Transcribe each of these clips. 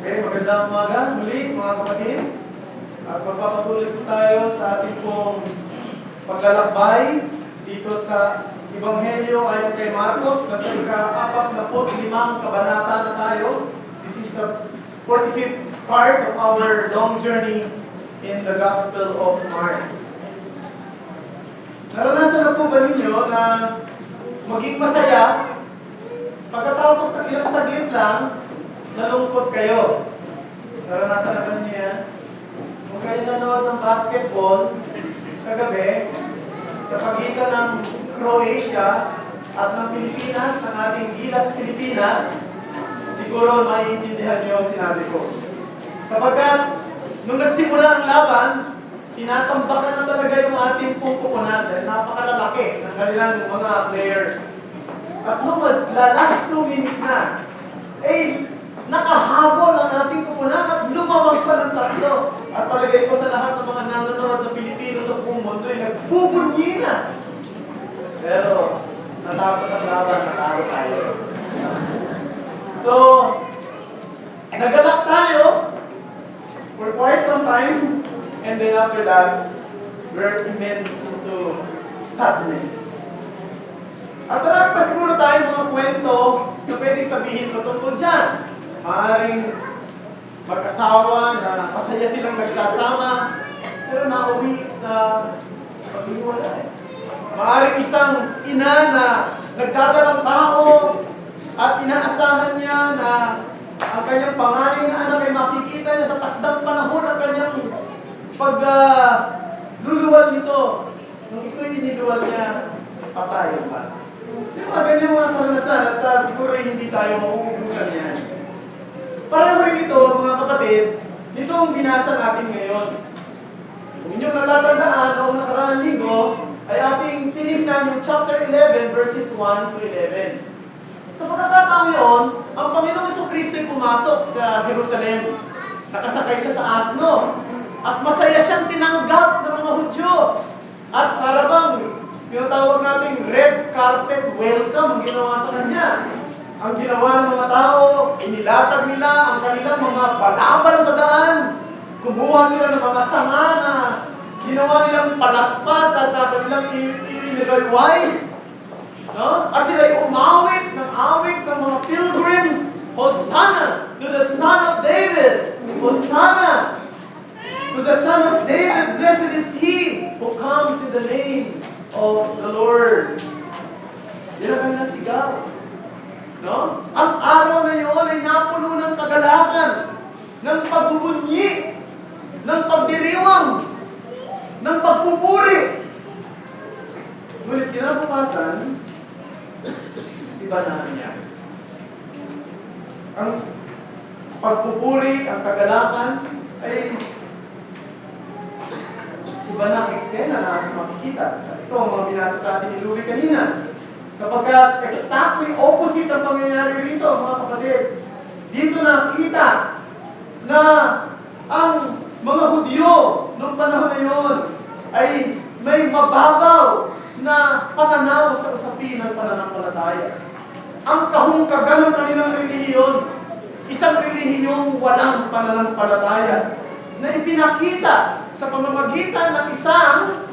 Okay, magandang umaga muli mga kapatid. At magpapatuloy po tayo sa ating pong paglalakbay dito sa Ebanghelyo ayon kay Marcos. Nasa ika-45 kabanata na tayo. This is the 45th part of our long journey in the Gospel of Mark. Naranasan na po ba ninyo na maging masaya pagkatapos ng ilang saglit lang, nalungkot kayo? Naranasan na ba ninyo yan? Kung kayo nanood ng basketball kagabi, sa pagitan ng Croatia at ng Pilipinas, ng ating Gilas Pilipinas, siguro maiintindihan niyo ang sinabi ko. Sapagkat, nung nagsimula ang laban, tinatambakan na talaga yung ating pupukunan dahil napakalalaki ng kanilang mga players. At nung last 2 minutes na, nakahabol ang ating pupunan at lumamang pa ng tatlo. At palagay ko sa lahat ng mga nanonood na Pilipino sa buong mundo ay nagbubunyi na. Pero, natapos ang laban, natalo tayo. So, nagalak tayo for quite some time, and then after that, we're immense into sadness. At marami pa siguro tayo mga kwento na pwedeng sabihin patungkol dyan. Maaaring mag-asawa na pasaya silang nagsasama, pero nauwi sa pag-iwalay. Maaaring isang ina na nagdadalang tao at inaasahan niya na ang kanyang pangaling na anak ay makikita niya sa takdang panahon ang kanyang pagluluwal nito. Nung ito'y iniluwal niya, patay pa. Yung mga ganyan mga karanasan at siguro hindi tayo makukubusan yan. Pareho rin ito, mga kapatid, nito ang binasa natin ngayon. Kung inyong natatandaan, noong nakaraang linggo, ay ating tinignan yung chapter 11, verses 1 to 11. Sa pagkakataon yun, ang Panginoong Jesucristo ay pumasok sa Jerusalem. Nakasakay siya sa asno. At masaya siyang tinanggap ng mga Hudyo. At para bang tinatawag nating red carpet welcome ang ginawa sa kanya. Ang ginawa ng mga tao, inilatag nila ang kanilang mga balabal sa daan. Kumuha sila ng mga sanga na ginawa nilang palaspas at kanilang inilagayway. No? At sila'y umawit ng awit ng mga pilgrims. Hosanna to the Son of David! Hosanna to the Son of David! Blessed is He who comes in the name of the Lord. Yan ang kanilang sigaw. No? Ang araw na yun ay napuno ng kagalakan, ng pagbubunyi, ng pagdiriwang, ng pagpupuri. Ngunit kinabukasan, iba na nangyari. Ang pagpupuri, ang kagalakan, ay iba na ang eksena na ating makikita. Ito ang mga binasa sa atin ni Louie kanina. Sapagkat exactly opposite ang pangyayari rito, mga kapatid. Dito nakita na ang mga Hudyo noong panahon na yun ay may mababaw na pananaw sa usapin ng pananampalataya. Ang kahungkagan ng kanilang relihiyon, isang relihiyong walang pananampalataya na ipinakita sa pamamagitan ng isang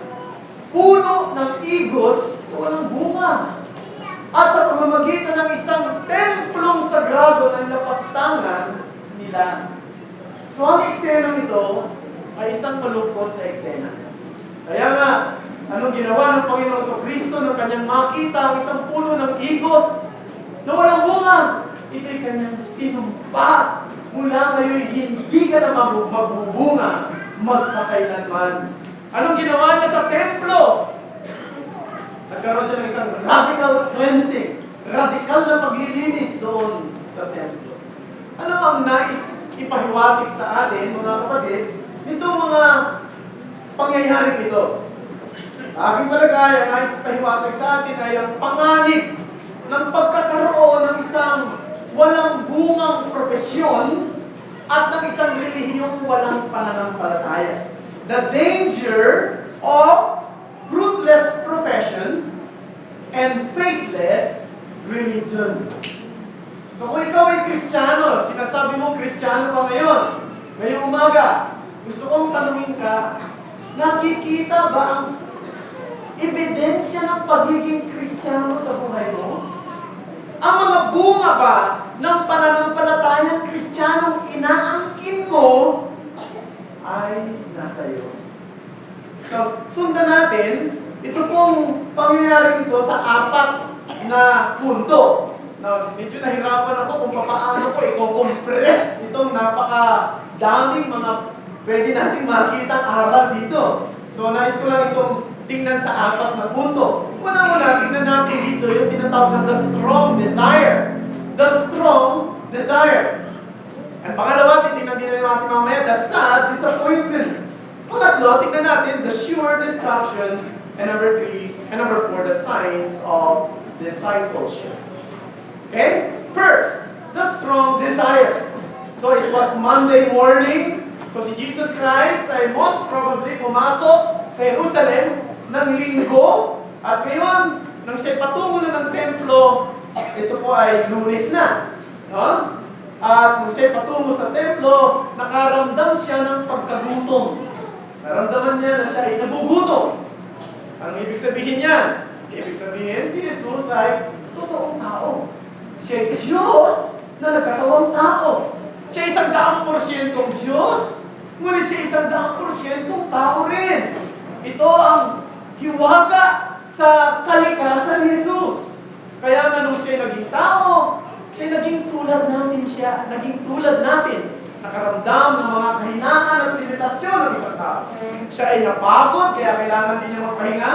puno ng igos na walang bunga. At sa pamamagitan ng isang templong sagrado na napastangan nila. So ang eksenang ito ay isang malungkot na eksena. Kaya nga, anong ginawa ng Panginoong Jesucristo nang kanyang makita ang isang puno ng igos na walang bunga? Ito'y kanyang sinumpa. Mula ngayon, hindi ka na magbubunga magpakailanman. Anong ginawa niya sa templo? Nagkaroon siya ng isang radical cleansing, radical na paglilinis doon sa templo. Ano ang nais ipahiwatig sa atin, mga kapatid, nito mga pangyayari ito? Sa aking palagay, ang nais ipahiwatig sa atin ay ang panganib ng pagkakaroon ng isang walang bungang propesyon at ng isang relihiyong walang pananampalataya. The danger of fruitless profession and faithless religion. So kung ikaw ay Kristiyano, sinasabi sinasabi mo, Kristiyano ka ngayon. Ngayong umaga, gusto kong tanungin ka, nakikita ba ang ebidensya ng pagiging Kristiyano sa buhay mo? Ang mga bunga ba ng pananampalatayang Kristiyanong inaangkin mo ay nasa iyo. So, sundan natin, ito pong pangyayari ito sa 4 na punto. Now, medyo nahirapan ako kung paano ko i-compress itong napakadaming mga pwede natin makita aral dito. So, nais ko lang itong tingnan sa 4 na punto. Una-una, tingnan natin dito yung tinatawag na the strong desire. The strong desire. At pangalawa, titingnan din natin mamaya, the sad disappointment. Pangatlo, tingnan natin the sure destruction. And number 3, and number 4, the signs of discipleship. Okay? First, the strong desire. So it was Monday morning. So si Jesus Christ ay most probably pumasok sa Jerusalem ng linggo. At ngayon, nang siya patungo na ng templo, ito po ay Lunes na. No? At nung siya patungo sa templo, nakaramdam siya ng pagkagutom. Naramdaman niya na siya ay nagugutom. Ang ibig sabihin niya? Ibig sabihin, si Jesus ay totoong tao. Siya ay Diyos na nagkatawang tao. Siya ay 100% Diyos. Ngunit siya ay 100% tao rin. Ito ang hiwaga sa kalikasan ni Jesus. Kaya nga nung siya naging tao, siya naging tulad natin siya. Naging tulad natin. Nakaramdam ng mga kahinaan at limitasyon ng isang tao. Siya ay napagod, kaya kailangan din niya magpahinga.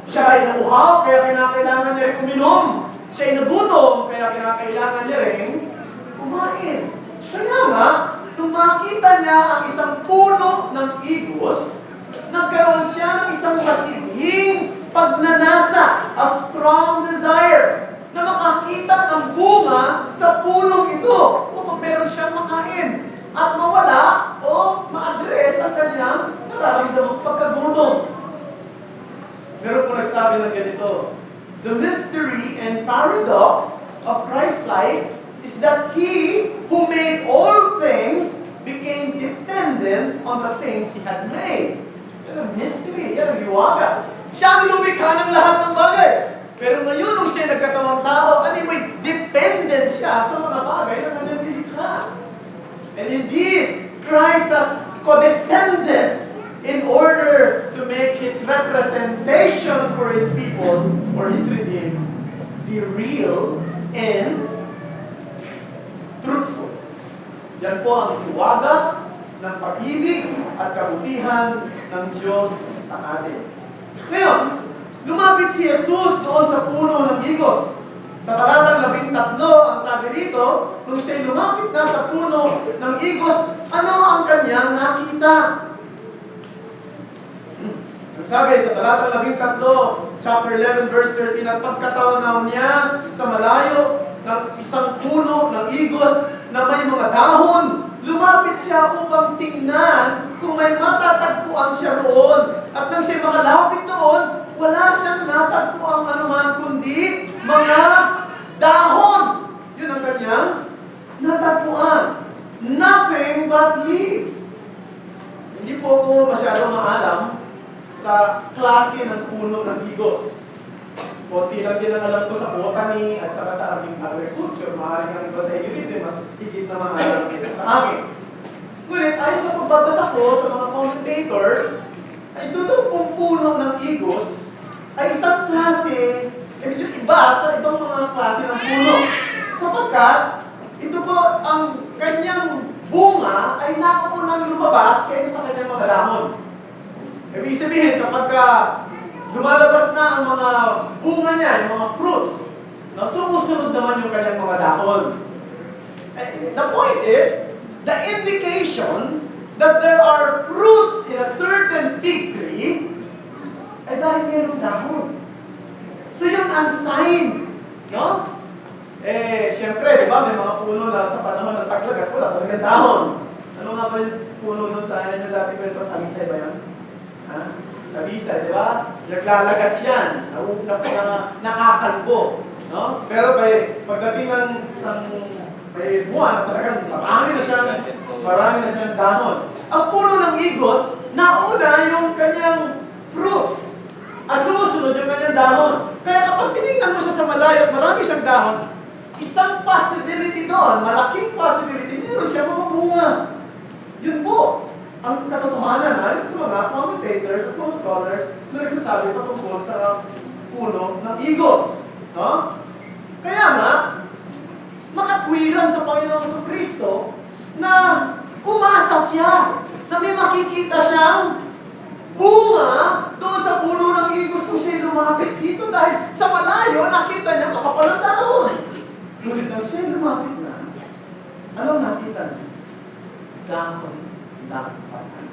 Siya ay nauhaw, kaya kailangan niya rin uminom. Siya ay nagutom, kaya kailangan niya rin kumain. Kaya nga, nung makita niya ang isang puno ng igos, nagkaroon siya ng isang masiging pagnanasa, a strong desire, na makakita ng bunga sa punong ito upang meron siyang makain at mawala o ma-address ang kanyang nararamdamang pagkagutom. Meron po nagsabi ng ganito, the mystery and paradox of Christ's life is that He who made all things became dependent on the things He had made. Yan ang mystery, yan ang liwaga. Siya ang lumikha ng lahat ng bagay. Pero ngayon, nung siya nagkatawang tao, may dependent siya sa mga bagay na kanyang nilikha. And indeed, Christ has condescended in order to make His representation for His people, for His redeemed, be real and truthful. Yan po ang hiwaga ng pag-ibig at kabutihan ng Diyos sa atin. Ngayon, lumapit si Jesus doon sa puno ng igos. Sa talatang 13, ang sabi rito, nung siya'y lumapit na sa puno ng igos, ano ang kanyang nakita? Ang sabi sa talatang 13, chapter 11, verse 13, at pagkatanaw niya sa malayo ng isang puno ng igos na may mga dahon, lumapit siya upang tingnan kung may matatagpuan siya roon. At nang siya makalapit doon, wala siyang natagpuan anuman kundi mga dahon. Yun ang kanyang natagpuan. Nothing but leaves. Hindi po ako masyadong maalam sa klase ng puno ng igos. Konti lang din ang alam ko sa botany at saka sa agriculture. Maaaring ang iba sa inyo dito, mas higit na mga alam kaysa sa akin. Ngunit ayon sa pagbabasa ko sa mga commentators, ay doon pong puno ng igos ay isang klase, medyo iba sa ibang mga klase ng puno. Sapagkat, ito po ang kanyang bunga ay naunang lumabas kaysa sa kanyang mga dahon. Ibig sabihin, kapag lumalabas na ang mga bunga niya, yung mga fruits, na sumusunod naman yung kanyang mga dahon. The point is, the indication that there are fruits in a certain fig tree ay dahil mayroong dahon. So yun ang sign, no? Siyempre, di ba, may mga puno na sa panahon ng taglagas, wala talagang dahon. Ano nga ba yung puno doon sa inyo dati kwento? Tamisay ba yan? Ha? Tamisay, di ba? Naglalagas yan. Nakakalbo. No? Pero pagdating ng isang may buwan, talagang marami na siyang dahon. Ang puno ng igos, nauna yung kanyang fruits. At sumusunod yung kanyang dahon. Kaya kapag tinignan mo siya sa malayo at marami siyang dahon, isang possibility doon, malaking possibility, meron siya mga bunga. Yun po, ang katotohanan ayon sa mga commentators at mga scholars na nagsasabi patungkol sa puno ng igos. No? Kaya nga, makatwiran sa Panginoong Kristo na umasa siya na may makikita siyang bunga doon sa puno ng igos kung siya'y lumapit dito dahil sa malayo nakita niya makapal ang dahon. Ngunit nang siya'y lumapit na, anong nakita niya? Dahon ng patay.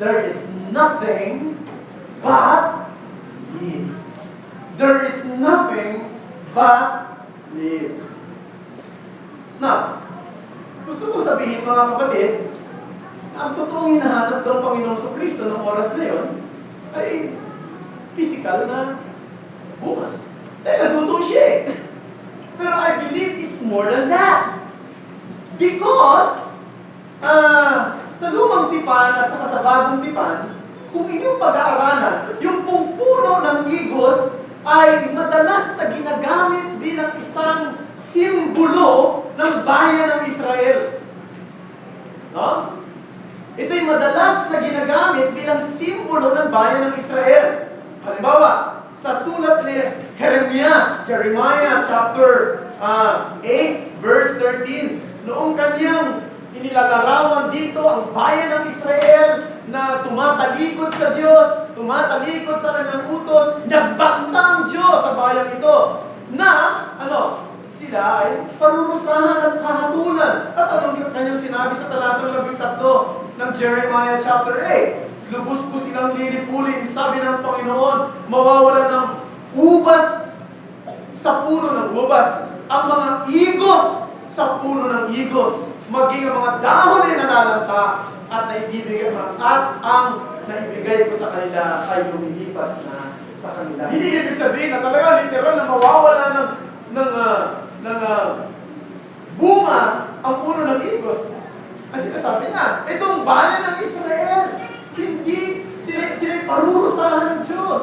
There is nothing but leaves. There is nothing but leaves. Now, gusto ko sabihin mga kapatid, ang totoong hinahanap ng Panginoong Kristo ng oras na yun ay physical na bunga. Dahil nagutong siya eh. Pero I believe it's more than that. Because, sa lumang tipan at saka sa bagong tipan, kung inyong pag-aaralan, yung pong puno ng igos ay madalas na ginagamit bilang isang simbolo ng bayan ng Israel. No? Ito'y madalas na ginagamit bilang simbolo ng bayan ng Israel. Halimbawa, sa sulat ni Jeremiah chapter 8, verse 13, noong kanyang inilalarawan dito ang bayan ng Israel na tumatalikod sa Diyos, tumatalikod sa kanyang utos, nagbanta ang Diyos sa bayan ito na, sila ay parurusahan at kahatulan. At anong kanyang sinabi sa talatang 13 ng Jeremiah chapter 8? Lubos ko silang lilipulin, sabi ng Panginoon, mawawala ng ubas sa puno ng ubas, ang mga igos sa puno ng igos, maging ang mga dahon ay nalalanta at ang naibigay ko sa kanila ay lumilipas na sa kanila. Hindi ibig sabihin na talaga literal na mawawala ng bunga ang puno ng igos. Kasi sinasabi niya, itong bayan ng Israel, hindi sila parurusahan ng Diyos.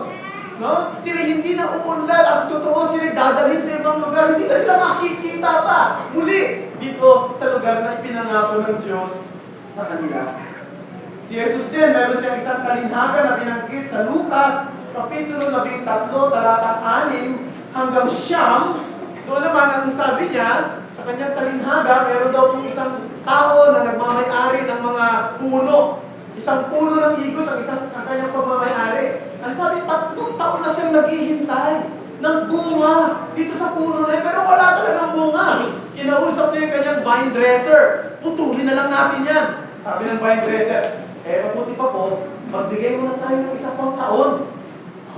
No? Sila hindi na uunlad. Ang totoo, sila dadalhin sa ibang lugar. Hindi na sila makikita pa. Muli, dito sa lugar na pinangako ng Diyos sa kanila. Si Jesus din, meron siyang isang kalinhaga na binanggit sa Lucas, Kapitulo 13, talatang 6 hanggang 9. Doon naman, ang sabi niya, sa kanyang kalinhaga, meron daw pong isang tao na nagmamayari ng mga puno. Isang puno ng igos ang kanyang pagmamayari. Ang sabi, 3 taon na siyang naghihintay ng bunga dito sa puno na yun. Pero wala talagang bunga. Kinausap niya yung kanyang vine dresser. Putulin na lang natin yan. Sabi ng vine dresser, mabuti pa po, magbigay muna tayo ng 1 taon.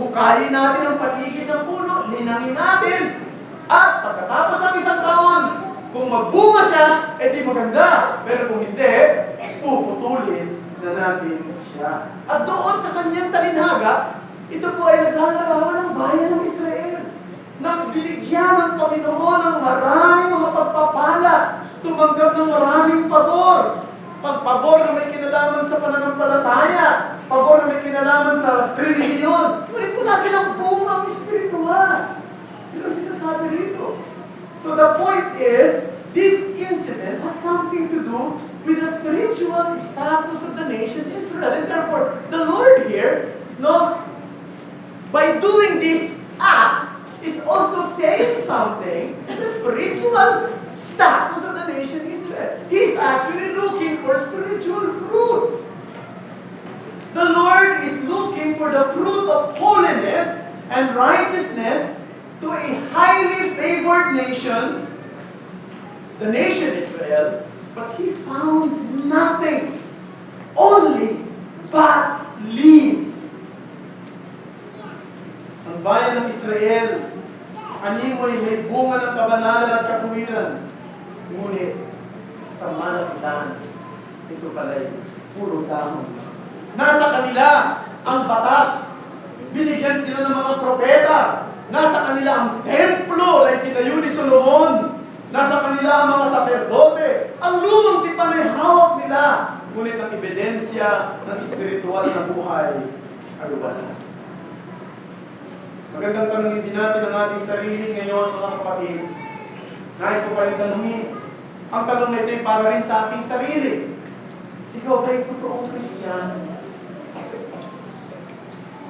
Hukayin natin ang paligid ng puno, linangin natin. At pagkatapos ng 1 taon, kung magbunga siya, di maganda. Pero kung hindi, puputulin na natin siya. At doon sa kanyang talinhaga, ito po ay naglalarawan ng bayan ng Israel. Nang binigyan ng Panginoon ng maraming mga pagpapala, tumanggap ng maraming pabor. Pagpabor na may kinalaman sa pananampalataya, pabor na may kinalaman sa relihiyon. Ngunit wala silang bungang espiritual. Ito ang sinasabi rito. So the point is, this incident has something to do with the spiritual status of the nation Israel. And therefore, the Lord here, by doing this act, is also saying something the spiritual status of the nation Israel. He is actually looking for spiritual fruit. The Lord is looking for the fruit of holiness and righteousness to a highly favored nation, the nation Israel, but he found nothing, only but leaves. Ang bayan ng Israel, animoy may bunga ng kabanalan at katuwiran, ngunit sa malapitan, ito pala'y puro dahon. Nasa kanila ang batas, binigyan sila ng mga propeta. Nasa kanila ang templo na itinayo ni Solomon. Nasa kanila ang mga saserdote. Ang lumang tipan ay hawak nila. Ngunit ang ebidensya ng espiritual na buhay ay wala. Magandang tanongin din natin ang ating sarili ngayon, mga kapatid. Nais ko kayong tanongin. Ang tanong na ito ay para rin sa ating sarili. Ikaw ba'y totoong Kristiyano?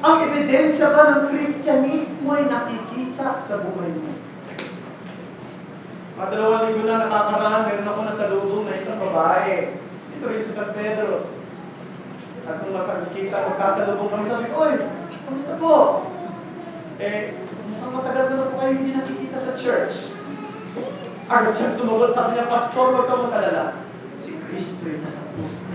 Ang ebidensya ba ng Kristyanismo ay nakikita sa buhay mo? Dalawang linggo na nakakaraan, meron ako nasalubong na isang babae. Dito rin sa San Pedro. At nung magkasalubong kami, sabi ko, "Oy, kamusta po?" Mukhang matagal na po kayo hindi nakikita sa church. Agad siyang sumagot, sabi niya, "Pastor, huwag kang mag-alala. Si Kristo ay nasa puso."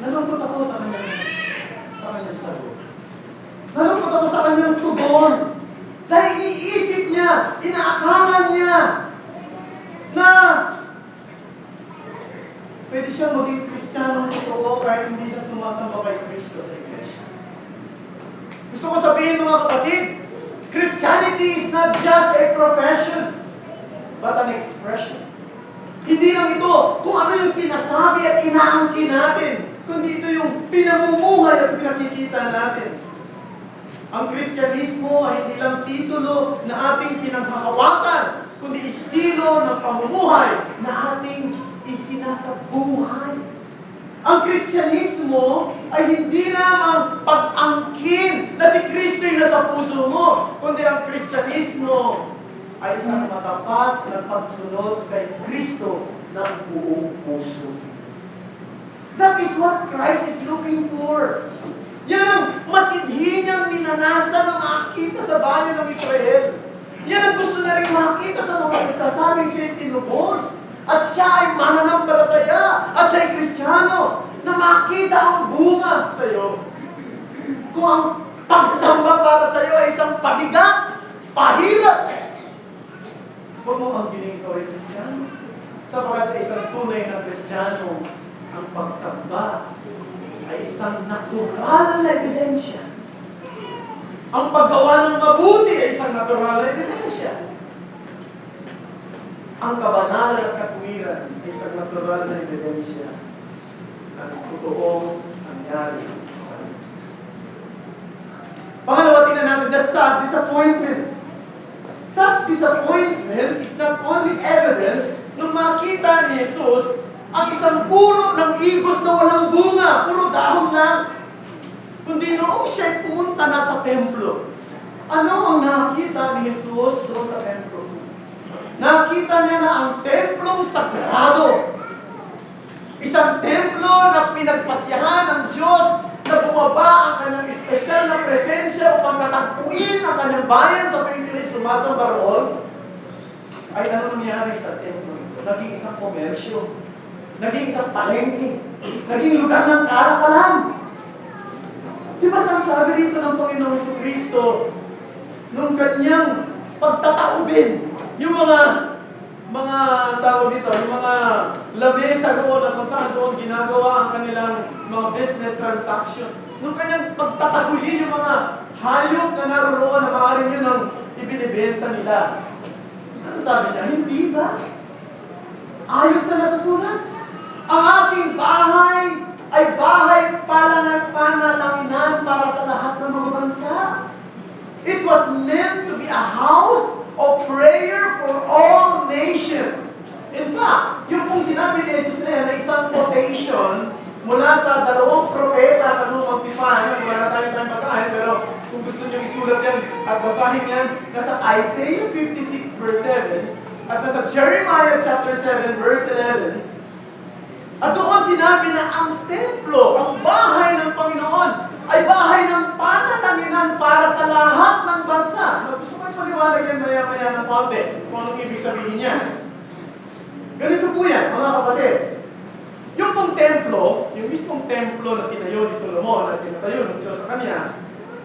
Nalungkot ako sa kanyang sagot. Nalungkot ako sa kanyang tugon. Dahil iniisip niya, inaakalan niya na pwede siyang maging Kristiyano ng totoo kahit hindi siya sumasamba kay Kristo sa iglesia. Gusto ko sabihin, mga kapatid, Christianity is not just a profession, but an expression. Hindi lang ito kung ano yung sinasabi at inaangkin natin, kundi ito yung pinamumuhay at pinakikita natin. Ang Kristyanismo ay hindi lang titulo na ating pinanghahawakan, kundi estilo ng pamumuhay na ating isinasabuhay. Ang Kristyanismo ay hindi lamang pag-angkin na si Kristo ay nasa puso mo, kundi ang Kristyanismo ay isang matapat na pagsunod kay Kristo ng buong puso. That is what Christ is looking for. Yan ang masidhi niyang ninanasan ng makita sa bayan ng Israel. Yan ang gusto na rin makita sa mga nagsasabing siya ay tinubos. At siya ay mananampalataya. At siya ay Kristiyano. Na makita ang bunga sa iyo. Kung ang pagsamba para sa iyo ay isang pabigat, pahirap, huwag mo ang giling ikaw ay Kristiyano. Sapagkat sa isang tunay na Kristiyano, ang pagsamba ay isang natural na ebidensya. Ang paggawa ng mabuti ay isang natural na ebidensya. Ang kabanalan at katuwiran ay isang natural na ebidensya na totoong nangyari sa Diyos. Pangalawa, tingnan natin the sad disappointment. Such disappointment is not only evident nung makita ni Jesus ang isang puno ng igos na walang bunga, puro dahon lang. Kundi noong siya pumunta na sa templo, ano ang nakita ni Jesus doon sa templo? Nakita niya na ang templong sagrado. Isang templo na pinagpasyahan ng Diyos na bumaba ang kanyang espesyal na presensya upang katagpuin ang kanyang bayan sa tuwing sila'y sumasamba roon. Ay ano nangyari sa templo ito? Naging isang komersyo. Naging isang palengke. Naging lugar ng kalakalan. Di ba sabi rito ng Panginoong Jesucristo nung kanyang pagtataubin yung mga tawag dito, yung mga lamesa roon na kung saan doon ginagawa ang kanilang mga business transaction. Nung kanyang pagtataguyin yung mga hayop na naroon na maaaring yun ang ibinibenta nila. Ano sabi niya? Hindi ba? Ayon sa nasusulat, ang aking bahay ay bahay panalangin para sa lahat ng mga bansa. It was meant to be a house of prayer for all nations. In fact, yung pong sinabi ni Jesus na yan na isang quotation mula sa dalawang propeta sa Lumang Tipan, wala na tayong basahin, pero kung gusto nyo isulat yan at basahin yan, nasa Isaiah 56 verse 7 at nasa Jeremiah chapter 7 verse 11. At doon sinabi na ang templo, ang bahay ng Panginoon, ay bahay ng pananalingan para sa lahat ng bansa. Gusto ko ipaliwanag yan maya-maya ng konti kung anong ibig sabihin niya. Ganito po yan, mga kapatid. Yung pong templo, yung mismong templo na tinayo ni Solomon at tinatayo ng Diyos sa kanya,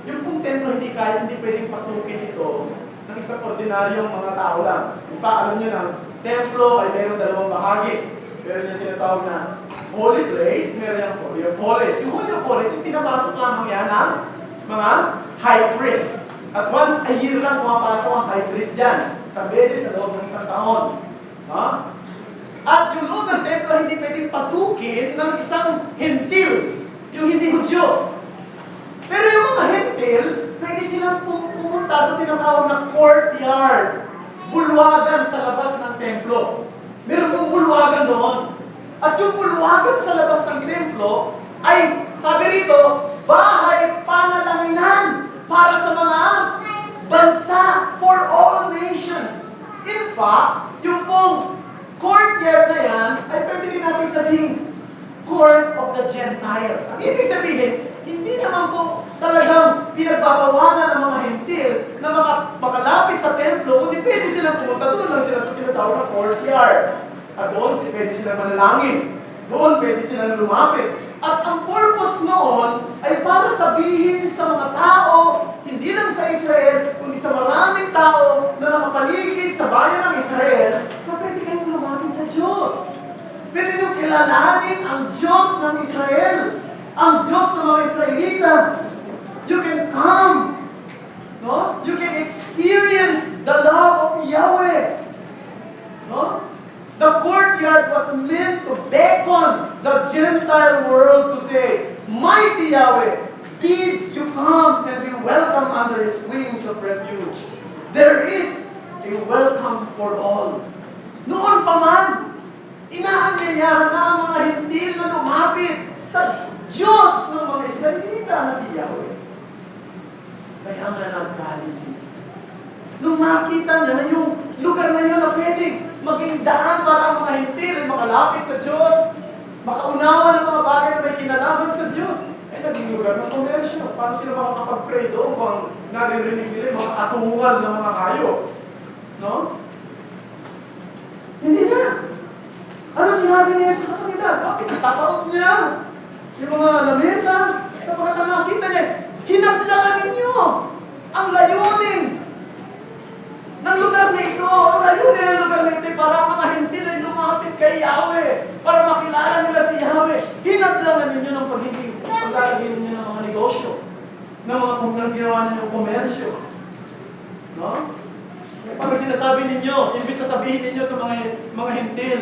yung pong templo hindi pwedeng pasukin ito ng isang ordinaryong mga tao lang. In fact, alam nyo na, templo ay mayroong dalawang bahagi. Meron yung tinatawag na holy place, meron yung holy of holies. Yung holy of holies, yung pinapasok lamang yan ng mga high priest. At once a year lang pumapasok ang high priest dyan. Isang beses sa loob ng isang taon. Ha? At yung loob ng templo hindi pwedeng pasukin ng isang hentil, yung hindi Hudyo. Pero yung mga hentil, pwede silang pumunta sa tinatawag na courtyard. Bulwagan sa labas ng templo. Meron pong bulwagan doon. At yung bulwagan sa labas ng templo ay, sabi rito, bahay panalanginan para sa mga bansa, for all nations. In fact, yung pong courtyard na yan, ay pwede rin natin sabihin, court of the Gentiles. Ang ibig sabihin, hindi naman po talagang pinagbabawalan ng mga hentil na makalapit sa templo, kundi pwede silang pumunta doon lang sila sa tinatawag na courtyard. At doon, pwede silang manalangin. Doon, pwede silang lumapit. At ang purpose noon ay para sabihin sa mga tao, hindi lang sa Israel, kundi sa maraming tao na nakapaligid sa bayan ng Israel, na pwede kayong lumapit sa Diyos. Pwede nyo kilalanin ang Diyos ng Israel, ang Diyos ng mga Israelita. You can come, no? You can experience the love of Yahweh. No? The courtyard was meant to beckon the Gentile world to say, Mighty Yahweh bids you come and be welcome under His wings of refuge. There is a welcome for all. Noon pa man, inaanyayahan na ang mga hentil na lumapit sa Diyos ng mga Israelita na si Yahweh. Kaya nga nagkaling si Jesus. Nung makita niya na yung lugar na yun na pwedeng maging daan para ang mga hentil ay makalapit sa Diyos, makaunawa ng mga bagay na may kinalaman sa Diyos, ay naging lugar ng komersyo. Paano sila makakapag-pray doon kung naririnig nila yung mga katungal ng mga hayop? No? Hindi na. Ano sinabi ni Jesus sa kanila? Bakit natataot niya yung mga lamesa? Sapagkat ang nakita niya, hinaplangan ninyo ang layunin ng lugar na ito. Ang layunin ng lugar na ito ay para mga hentil ay lumapit kay Yahweh, para makilala nila si Yahweh. Hinaplangan ninyo ng paglalagay ninyo ng mga negosyo, ng mga kung ginawa ninyong komersyo. No? Pag sinasabi ninyo, imbis na sabihin ninyo sa mga hentil,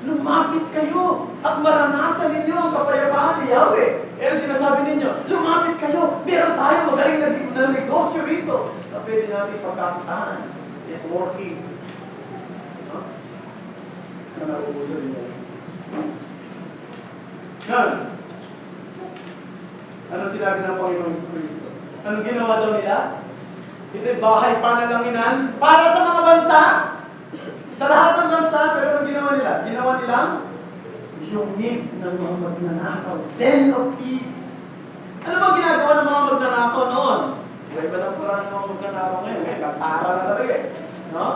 lumapit kayo at maranasan ninyo ang kapayapaan ni Yahweh. Eh, sinasabi ninyo, lumapit kayo, meron tayo magaling na negosyo rito na pwede natin pagkakitaan. Networking. No? Ano nauuso ninyo? Yan. Ano sinabi ng Panginoong Kristo? Anong ginawa daw nila? Ito'y bahay panalanginan para sa mga bansa. Sa lahat ng bansa, pero anong ginawa nila? Ginawa nilang yungib ng mga magnanakaw. Den of thieves. Ano bang ginagawa ng mga magnanakaw noon? Iba ng parang ng mga magnanakaw ngayon. Ngayon, katara na talaga eh. No?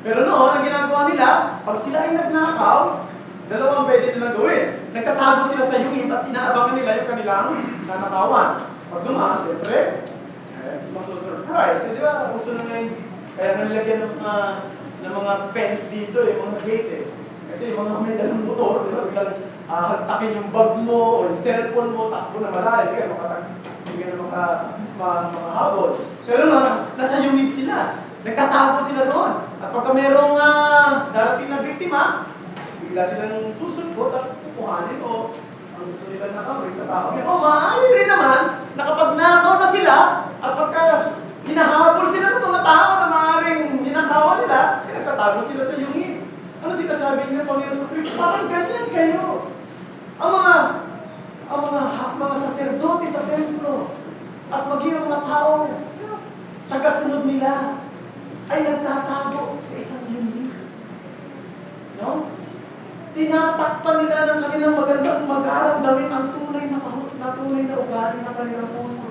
Pero noon, ang ginagawa nila, pag sila ay nagnakaw, dalawang pwede nilang gawin. Nagtatago sila sa yungib at inaabangan nila yung kanilang nanakawan. Pag dumaan, siyempre, maso-surprise. Eh, di ba? Gusto na ngayon, kaya nalagyan ng mga fence dito, yung mga gate eh. Kasi yung mga may dalang motor, di ba? Biglang hagtakin yung bag mo, o yung cellphone mo, takbo na malayo. Sige na makahabol. Pero nasa yungib sila. Nagtatago sila doon. At pagka merong darating na biktima, bigla silang susunod at kukuhanin o ang gusto nila nakawin sa tao. O maaari rin naman na kapag nakaw na sila at pagka hinahabol sila ng mga tao na maaaring ninakawan nila, nagtatago sila sa yungib. Ano sinasabi niya Panginoon sa Kristo? Parang ganyan kayo. Ang mga saserdote sa templo at maging ang mga taong tagasunod nila ay nagtatago sa isang yungib. No? Tinatakpan nila ng kanilang magandang magarang damit ang tunay na ugali ng kanilang puso.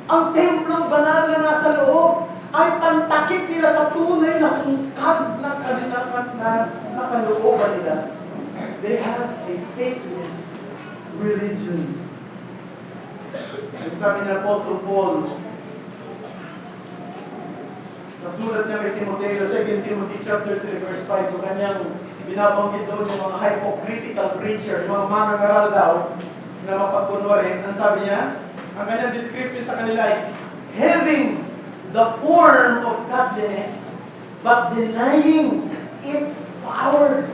Ang templong banal na nasa loob ay pantakip nila sa tunay na hungkag ng kanilang kalooban nila. They have a faithless religion. Sabi ni Apostle Paul, nasulat niya kay Timoteo, 2 Timothy chapter 3, verse 5, kung kanyang binabanggit doon yung mga hypocritical preacher, yung mga mangangaral daw, na mapagkunwari, ang sabi niya, ang kanyang description sa kanila ay having the form of godliness, but denying its power.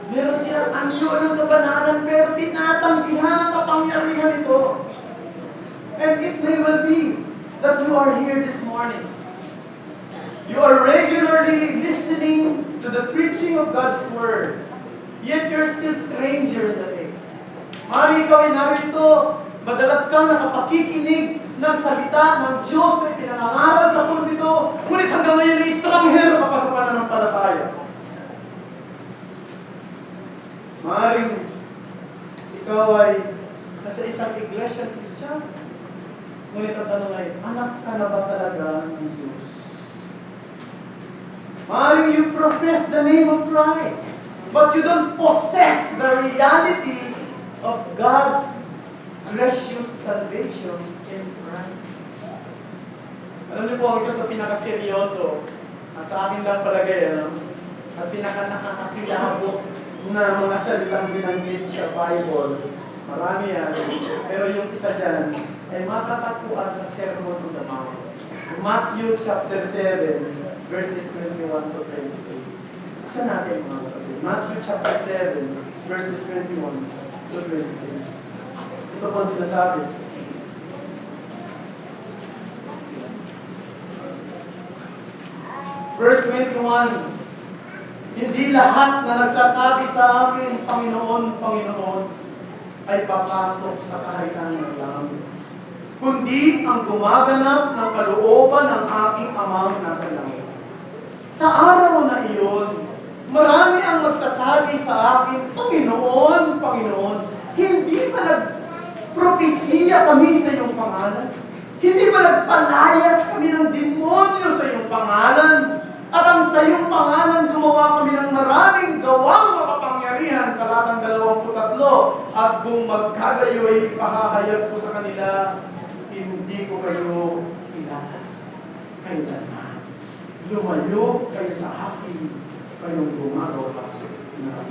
Meron silang anyo ng kabanalan, pero tinatanggihan ang kapangyarihan ito. And it may well be that you are here this morning. You are regularly listening to the preaching of God's Word, yet you're still stranger in the faith. Mari ikaw ay narito, madalas kang nakapakikinig ng salita ng Diyos na ipinangangaral sa mundo ito, ngunit hanggang ngayon ay estranghero ka pa sa pananampalataya. Maring ikaw ay nasa isang iglesia Christian, ngunit ang tanong ay, anak ka na ba talaga ng Diyos? Maring you profess the name of Christ, but you don't possess the reality of God's gracious salvation in Christ. Alam niyo po, ang isa sa pinakaseryoso, sa akin lang palagay, at pinakanakakakilabot na mga salitang binanggit sa Bible, marami yan, pero yung isa dyan ay matatagpuan sa Sermon on the Mount. Matthew chapter 7, verses 21 to 23. Buksan natin mga kapatid. Matthew chapter 7, verses 21 to 23. Ito po sinasabi. Verse 21, hindi lahat na nagsasabi sa akin, Panginoon, Panginoon, ay papasok sa kaharian ng langit, kundi ang gumaganap ng kalooban ng aking Amang nasa langit. Sa araw na iyon, marami ang magsasabi sa akin, Panginoon, Panginoon, hindi ba nagpropesiya kami sa iyong pangalan? Hindi ba nagpalayas kami ng demonyo sa iyong pangalan? At ang sa iyong pangalan gumawa kami ng maraming gawang makapangyarihan, talatang 23, at kung magkagayo ay ipahahayag ko sa kanila, hindi ko kayo kilala. Kailanman, lumayo kayo sa akin, kayong gumagawa na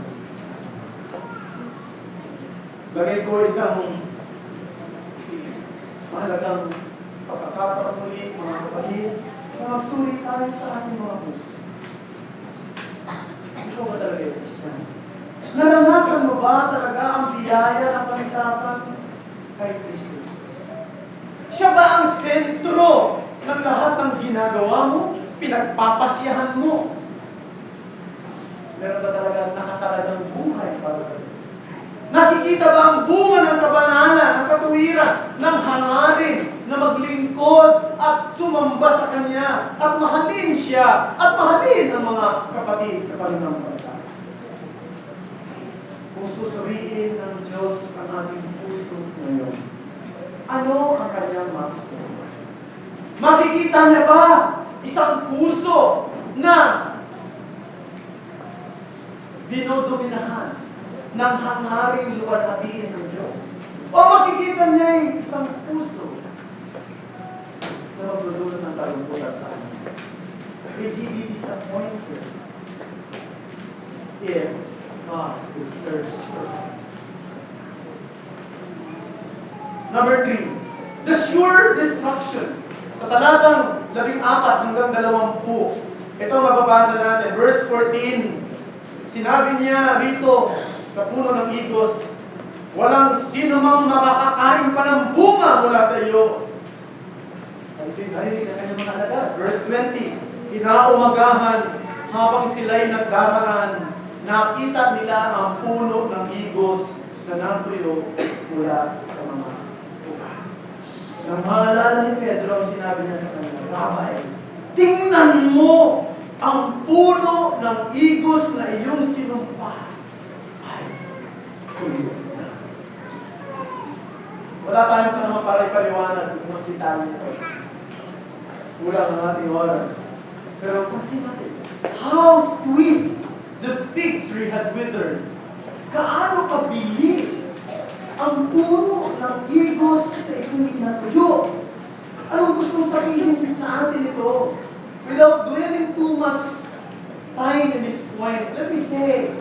lagay ko isang mahalagang pagkakataon muli, mga kapatid, na magsuri tayo sa ating mga puso. Ikaw ba talaga yung Kristiyan? Naranasan mo ba talaga ang biyaya ng kaligtasan kay Kristo? Siya ba ang sentro ng lahat ng ginagawa mo? Pinagpapasyahan mo? Meron ba talaga nakatalagang buhay para kay Kristo? Nakikita ba ang bunga ng kabanalan, ng katuwiran, ng hangarin, na maglingkod at sumamba sa Kanya, at mahalin siya, at mahalin ang mga kapatid sa pananampalataya? Kung susuriin ng Diyos ang ating puso ngayon, ano ang Kanyang masusunod? Makikita niya ba isang puso na dinodominahan ng hangaring luwalhatiin ng Diyos? O makikita niya ay isang puso na magdudulot ng kalungkutan sa kanya? Will he be disappointed if God will search your hearts? Number 3, the sure destruction. Sa talatang 14 hanggang 20, ito mababasa natin. Verse 14, sinabi niya rito sa puno ng igos, walang sino mang makakakain pa ng bunga mula sa iyo. Ito'y narinig na kanyang mga alagad. Verse 20, kinaumagahan habang sila'y nagdaraan, nakita nila ang puno ng igos na natuyo mula sa mga tuga. Nang maalala ni Pedro, sinabi niya sa kanila, Rabay, tingnan mo ang puno ng igos na iyong sinumpa ay tuyo na. Wala tayong panahon para ipaliwanag kung mas detalye ito. Kulang ang ating oras. Pero pansin natin, how sweet the fig tree had withered. Kaano kabilis ang puno ng igos na ito'y natuyo. Anong gustong sabihin sa atin ito? Without dwelling too much time in this point, let me say,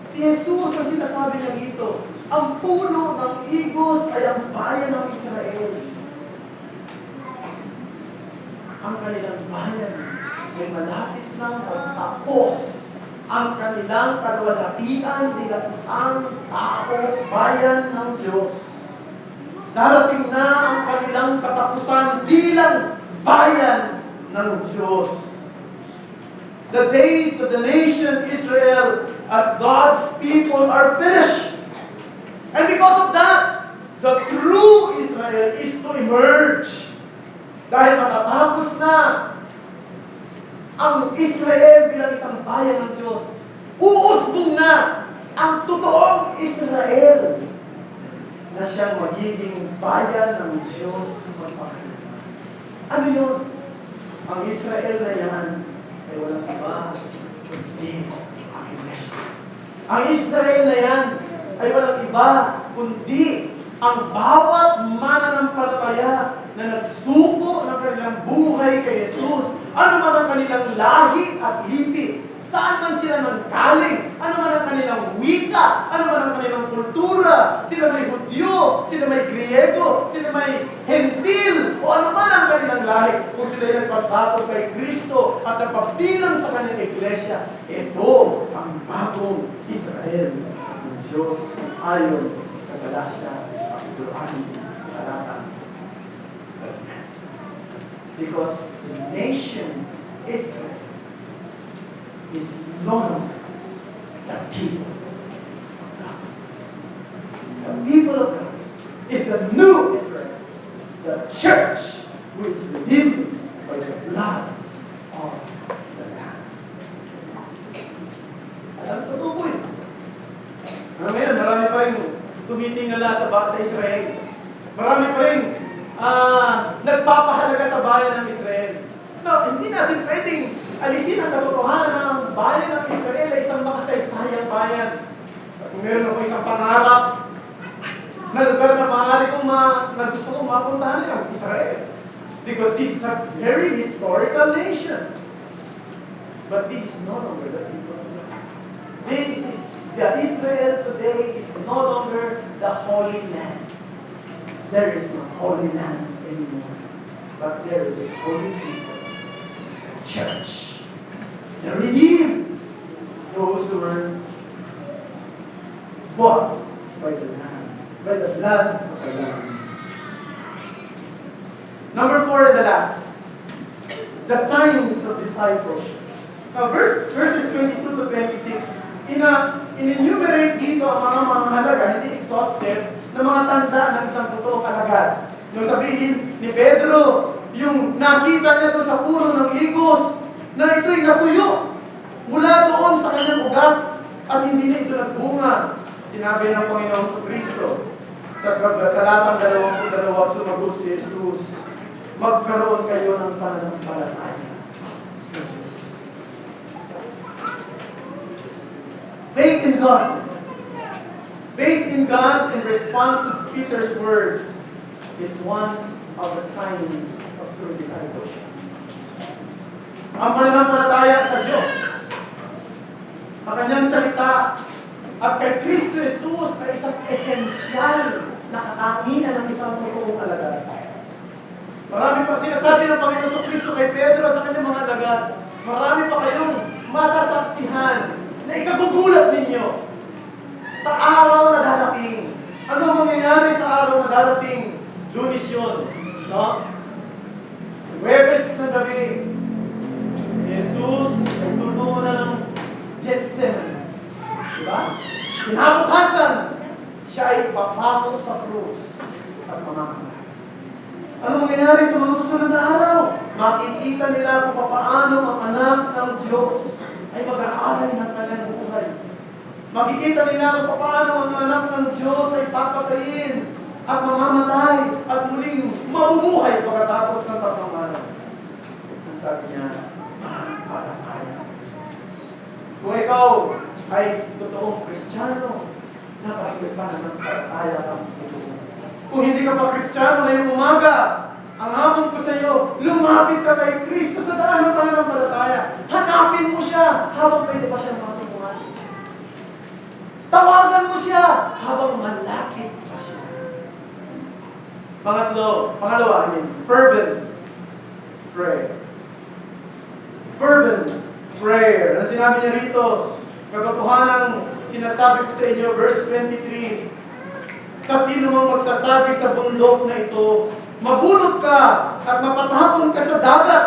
si Jesus ang sinasabi niya dito, ang puno ng igos ay ang bayan ng Israel. ang kanilang bayan ay malapit nang magtapos ang kanilang kaluwalhatian bilang isang tao bayan ng Diyos. Darating na ang kanilang katapusan bilang bayan ng Diyos. The days of the nation Israel as God's people are finished. And because of that, the true Israel is to emerge. Dahil matatapos na ang Israel bilang isang bayan ng Diyos, uusbong na ang totoong Israel na siyang magiging bayan ng Diyos magpakailanman. Ano yun? Ang Israel na yan ay walang iba kundi ang Iglesia. Ang Israel na yan ay walang iba kundi ang bawat mananampalataya na nagsuko ng kanilang buhay kay Jesus, ano man ang kanilang lahi at lipi, saan man sila nanggaling, ano man ang kanilang wika, ano man ang kanilang kultura, sila may Hudyo, sila may Griego, sila may Hentil, o ano man ang kanilang lahi, kung sila ay nagpasakop kay Kristo at nagpabilang sa kanyang iglesia, ito ang bagong Israel ng Diyos ayon sa Galatia Kapitulo 6, talata. Because the nation Israel is no longer the people of God. The people of God is the new Israel, the church who is redeemed by the blood of the Lamb. Alam ko ito po yun. Ngayon, marami pa rin tumitingala sa Israel. Marami pa rin nagpapahalaga sa bayan ng Israel. No, hindi natin pwedeng alisin ang katotohanan ng bayan ng Israel ay isang makasaysayang bayan. At kung meron ako isang pangarap na lugar na maaari kong na gusto kong mapuntahan yung Israel. Because this is a very historical nation. But this is no longer the people of God. The Israel today is no longer the Holy Land. There is no Holy Land anymore. But there is a holy people, the church, the redeemed, those who were bought by the Lamb, by the blood of the Lamb. Number 4 and the last, the signs of discipleship. Now, verses 22 to 26, in-enumerate dito ang mga mahalaga, hindi exhaustive, na mga tanda ng isang totoong alagad. Yung sabihin ni Pedro, yung nakita niya doon sa puno ng igos, na ito'y natuyo mula doon sa kanyang ugat at hindi na ito nagbunga. Sinabi ng Panginoong Kristo sa talatang 22, sumagot si Jesus, magkaroon kayo ng pananampalataya sa Diyos. Faith in God. Faith in God in response to Peter's words is one of the signs of true discipleship. Ang pananampalataya sa Diyos, sa Kanyang salita, at kay Kristo Jesus ay isang esensyal na katangian ng isang totoong alagad. Marami pa sinasabi ng Panginoon Kristo kay Pedro sa kanyang mga alagad. Marami pa kayong masasaksihan na ikagugulat ninyo sa araw na darating. Ano ang mangyayari sa araw na darating? Lunes yun. No? Huwebes na gabi, si Jesus ay tutungo na ng Gethsemane. Diba? Kinabukasan, siya ay papako sa krus at mamamatay. Ano mangyayari sa mga susunod na araw? Makikita nila kung paano ang anak ng Diyos ay mag-aalay ng kanyang buhay. Makikita nila kung paano ang anak ng Diyos ay papatayin at mamamatay at muling mabubuhay pagkatapos ng 3 araw. Ang sabi niya, palataya. Kung ikaw ay totoong Kristiyano, napasulit pa ng palataya kang totoo. Kung hindi ka pa Kristiyano ngayong umaga, ang hamon ko sa iyo, lumapit ka kay Kristo sa daan ng pananampalataya. Hanapin mo siya habang pwede pa siyang masubuhan. Tawagan mo siya habang malapit pa siya. Pangalawa, fervent prayer. fervent prayer. Ang sinabi niya rito, katotohanan sinasabi ko sa inyo, verse 23, sa sino mang magsasabi sa bundok na ito, mabunot ka at mapatapon ka sa dagat,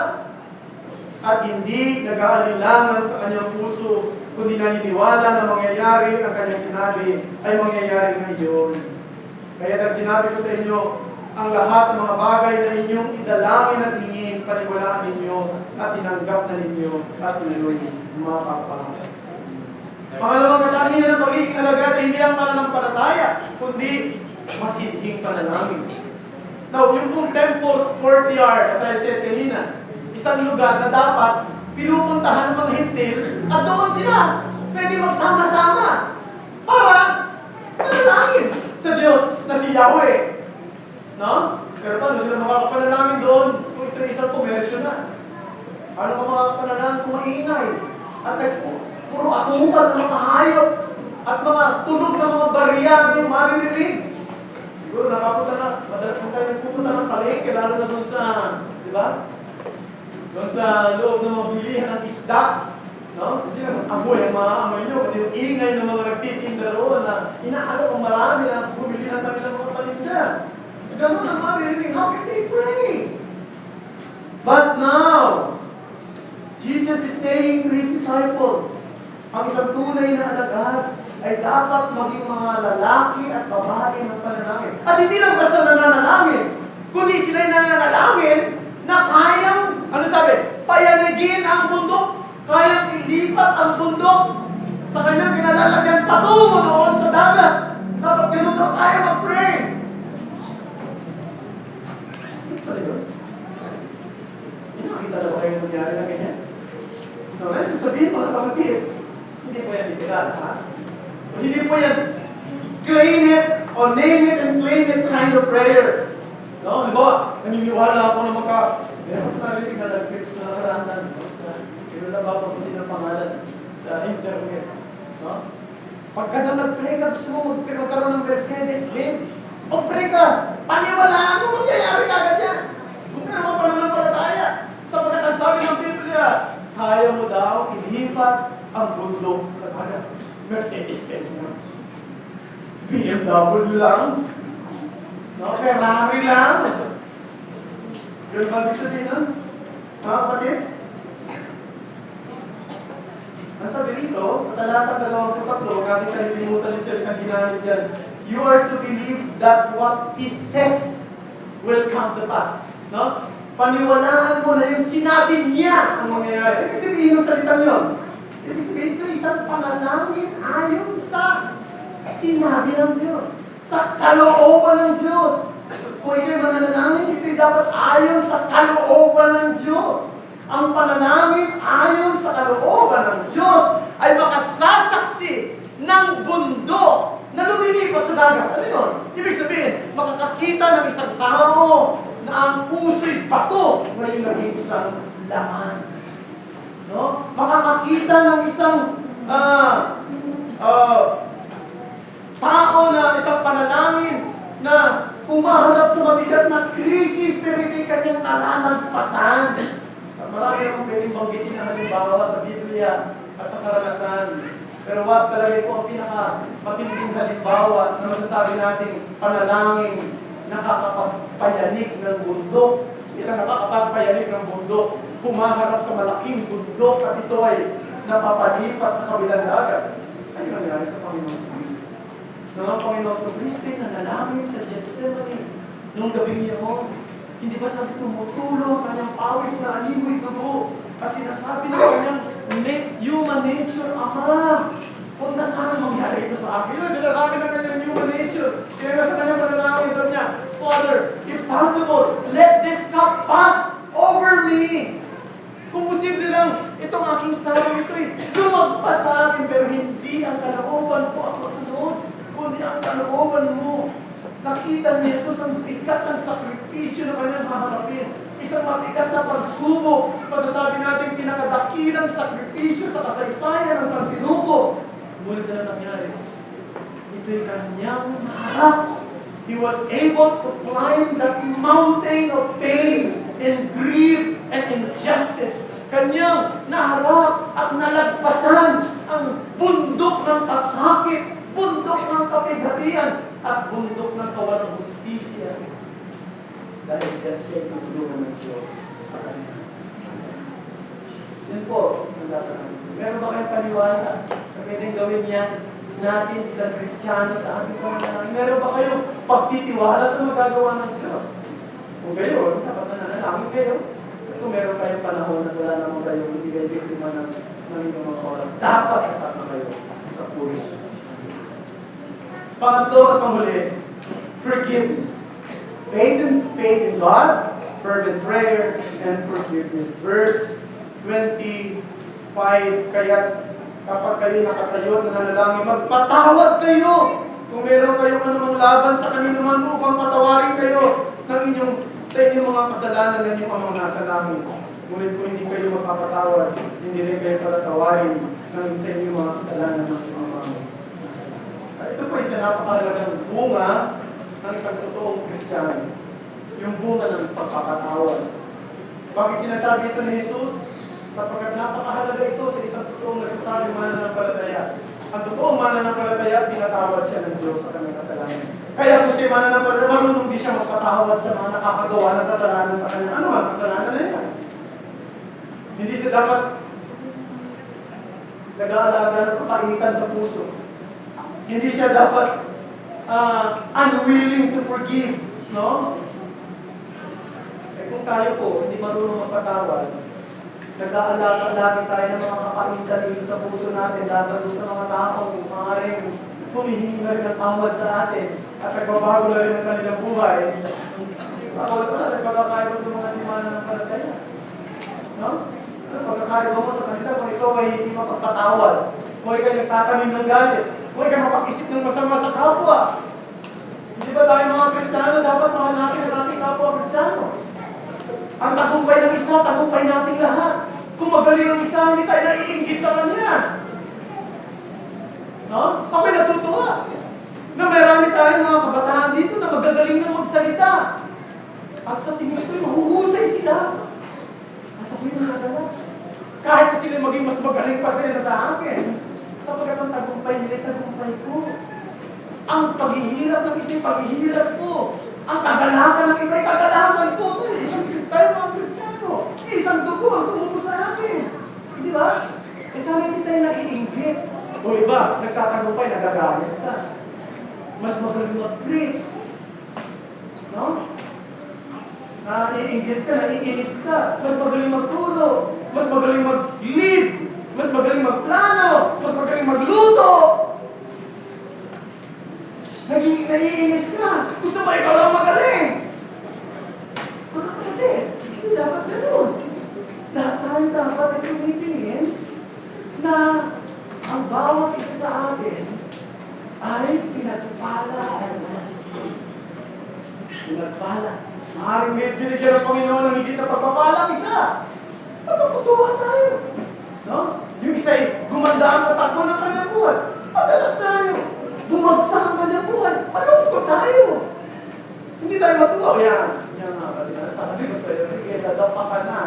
at hindi nag-aalinlangan sa kanyang puso, kundi naniniwala na mangyayari ang kanyang sinabi, ay mangyayari ngayon. Kaya sinabi ko sa inyo, ang lahat ng mga bagay na inyong idalangin at hingin, paniwalaan ninyo at tinanggap na ninyo at inyong mapapangit. Pangalawang katangian ng pagiging alagad ay hindi ang pananampalataya, kundi masidhing panalangin. Now, yung pong temple's courtyard, as I said kanina, isang lugar na dapat pinupuntahan ng mga hintil at doon sila pwede magsama-sama para manalangin sa Diyos na si Yahweh. No? Pero paano sila makakapanalangin doon kung ito isang komersyo na? Paano ka makakapanalangin kung maingay? At puro atuban ng mga hayop at mga tunog ng mga bariya yung maririnig. Siguro nakapunta na, madalas mo kayo nagpupunta ng palengke, lalo na doon sa, di ba? Doon sa loob ng mga bilihan ng isda. No? Hindi naman amoy ang mga amoy nyo, kasi yung ingay ng mga nagtitinda roon na inaalok ang marami na bumili ng kanilang mga paninda. Ganun ang maririnig, how can they pray? But now, Jesus is saying to His disciples, ang isang tunay na alagad ay dapat maging mga lalaki at babae ng panalangin. At hindi lang basta nananalangin, kundi sila'y nananalangin na kayang, ano sabi, payanigin ang bundok, kayang ilipat ang bundok sa kanyang kinalalagyan patungo doon sa dagat. Dapat ganun daw tayo mag-pray. Ito pala yun. Hindi nakita na ba kayo nangyari na ganyan? No, guys, kung sabihin mga kapatid, hindi po yan literal, ha? Hindi po yan claim it or name it and claim it kind of prayer. No? Halimbawa, naniniwala ako na meron ko narinig na nag-fix na nakaraan pero nababaw ko ng pangalan sa internet. No? Pagka daw nag-pray ka, gusto mo magkaroon ng Mercedes-Benz. O pray ka, paniwalaan mo mangyayari agad yan. Kung meron ka pananampalataya, sapagkat ang sabi ng Biblia, kaya mo daw ilipat ang bundok sa dagat. Mercedes-Benz na. BMW lang. No, Ferrari lang. Yun ba ibig sabihin nun? Mga kapatid? Ang sabi rito, sa talatang 23, ating kalilimutan ni Sir ang ginamit dyan, you are to believe that what He says will come to pass. No? Paniwalaan mo na yung sinabi niya ang mangyayari. Ibig sabihin ng salitang yun. Ibig sabihin ito isang panalangin ayon sa sinabi ng Diyos. Sa kalooban ng Diyos. Kung ito'y mananalangin, ito'y dapat ayon sa kalooban ng Diyos. Ang panalangin ayon sa kalooban ng Diyos ay makasasaksi ng bundok na lumilipat sa dagat. Ano yun? Ibig sabihin, makakakita ng isang tao na ang puso'y bato ngayon naging isang laman. No? Makakakita ng isang tao na isang panalangin na pumaharap sa mabigat na krisis pero hindi kanyang nalalagpasan. At marami akong pwedeng banggitin na halimbawa sa Biblia at sa karanasan. Pero what talaga po ang pinaka-matinding halimbawa na masasabi natin panalangin nakakapagpayanig ng bundok. Hindi lang nakakapagpayanig ng bundok. Pumaharap sa malaking bundok at ito ay napapalipat sa kabilang dagat. Ano nangyari sa Panginoon sa Kristo? Nung ang Panginoon sa Kristo ay nanalangin sa Gethsemane nung gabing yun. Hindi ba sabi tumutulong ang kanyang pawis na alimoy dugo? Kasi sinasabi ng kanyang human nature, Ama, huwag na sana mangyari ito sa akin. Yun ang sinasabi ng kanyang human nature. Kaya sa kanyang panalangin, sabi niya, Father, if possible, let this cup pass over me. Kung posible lang, itong aking sarong ito lumagpas sa akin, pero hindi ang kalooban ko ako sunod, kundi ang kalooban mo. Nakita ni Jesus ang bigat ng sakripisyo na kanyang haharapin. Isang mabigat na pagsubok. Masasabi natin pinakadakilang sakripisyo sa kasaysayan ng sansinuko. Ngunit na nangyari, ito'y kanyang maharap. He was able to climb that mountain of pain and grief and injustice Kanyang naharap at nalagpasan ang bundok ng pasakit, bundok ng kapighatian, at bundok ng kawalang hustisya. Dahil yan siya itutulungan ng Diyos sa kanya. Yun po, meron ba kayong paniwala na pwedeng gawin yan natin bilang Kristiyano sa ating pananalangin? Meron ba kayong pagtitiwala sa magagawa ng Diyos? Kung kayo, dapat nananalangin kayo. Kung meron kayong panahon na wala naman kayong hindi kayo biktima ng inyong mga oras, dapat kasama kayo sa puso. Pangatlo at panghuli, forgiveness. Faith in God, fervent prayer, and forgiveness. Verse 25, kaya kapag kayo nakatayo at nananalangin, magpatawad kayo. Kung meron kayong anumang laban sa kanino man upang patawarin kayo ng sa inyong mga kasalanan ng inyong amang nasa langit. Ngunit kung hindi kayo magpapatawad, hindi rin kayo patatawarin ng sa inyong mga kasalanan ng inyong amang. Ito po isa napakahalagang bunga ng isang totoong Kristiyano. Yung bunga ng pagpapatawad. Bakit sinasabi ito ni Jesus? Sapagkat napakahalaga ito sa isang totoong nagsasabing mananampalataya. Ang totoong mananampalataya, pinatawad siya ng Diyos sa kanyang kasalanan. Kaya kung siya mananampalataya, marunong din siya magpatawad sa mga nakakagawa ng kasalanan sa kanya. Ano man, kasalanan na yan. Hindi siya dapat nag-aalaga ng kainitan sa puso. Hindi siya dapat unwilling to forgive. No? Kung tayo po, hindi marunong magpatawad, nag-aalaga lagi tayo ng mga kakaintan dito sa puso natin, laban sa mga taong maaaring humihingi na rin ng tawad sa atin at nagbabago na rin ang kanilang buhay. Wala, nagpagkakaiba sa mga timana ng palataya. No? Nagpagkakaiba mo sa kanila kung ikaw ay hindi mapagpatawad, kung ikaw ay nagtatanim ng galit, kung ikaw mapag-isip ng masama sa kapwa. Hindi ba tayo mga Kristiyano, dapat mahal natin ang ating kapwa Kristiyano? Ang tagumpay ng isa, tagumpay natin lahat. Kung magaling ang isa, hindi tayo naiinggit sa kanya. No? Ako'y natutuwa na marami tayong mga kabataan dito na magagaling na magsalita. At sa tingin ko'y mahuhusay sila. At ako'y nakadala. Kahit na sila maging mas magaling pa sila sa akin. Sapagkat ang tagumpay nila, tagumpay ko. Ang paghihirap ng isang paghihirap ko. Ang kagalakan ng iba'y kagalakan ko. Isang tayo mga Kristiyano. Isang dugo ang tumubo sa akin. Di ba? Eh sana hindi tayo naiinggit. O iba, nagtatagumpay, nagagalit ka. Mas magaling mag-preach. No? Naiinggit ka, naiinis ka. Mas magaling magturo. Mas magaling mag-lead. Mas magaling magplano. Mas magaling magluto. Naiinis ka. Gusto ba ikaw lang magaling? Mga kapatid, hindi dapat ganun. Tayo dapat ay tumitingin na ang bawat isa sa atin ay pinagpala ng Diyos. Pinagpala. Maaaring may binigyan ng Panginoon ng higit na pagpapala isa. Matutuwa tayo. No? Yung isa ay gumanda ang patakbo ng kanyang buhay. Padalag tayo. Bumagsak ang kanyang buhay. Malungkot tayo. Hindi tayo matuwa. Yan nga kasi nasabi ko sa'yo. Sige, dadapa ka na.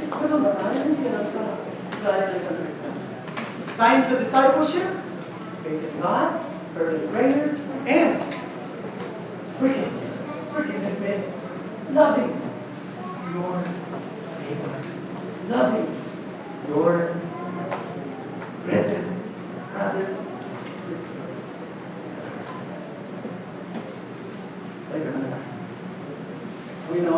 Ano ba tayo? Hindi lang sa gaya ng isang Kristo. Signs of discipleship, faith in God, early prayer, and forgiveness. Forgiveness means loving your neighbor. Loving your brethren.